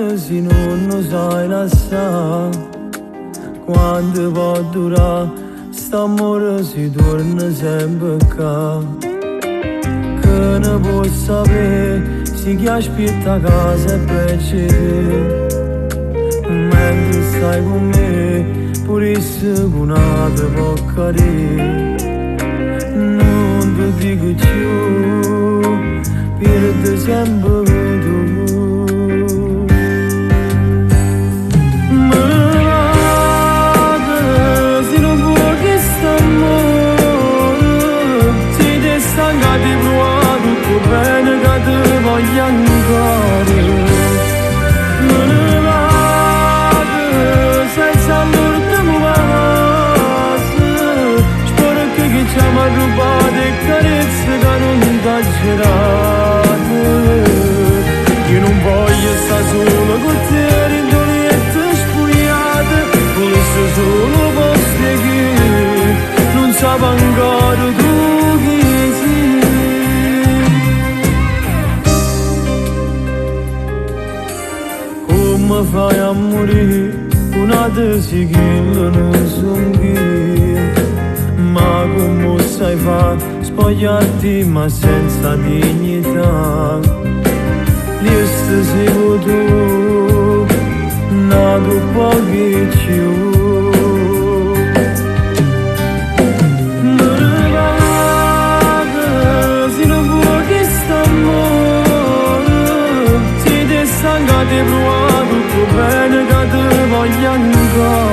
d'amore se non lo sai lasciare. Quando può durare st'amore si torna sempre qua. Che ne può sapere se chi aspetta a casa è peggio di te. Mentre stai con me pure se con altro può cadere. Non ti dico più, perdo sempre tu. Di provare tutto bene che ti voglio ancora. Me ne vado senza l'ultimo passo. Spero che ci ha rubato e carezze che non t'ha girate. Io non voglio stare solo con te, rindoliette spogliate. Volessi solo posti che non sapevo ancora tu chi sei. Come fai a morire una tesi che non sono io? Ma come sai fare spogliarti ma senza dignità? Io stesso tu, nato pochi più. Me ne vado se non vuoi che st'amore si ti stanca di provare tutto bene che ti voglio ancora.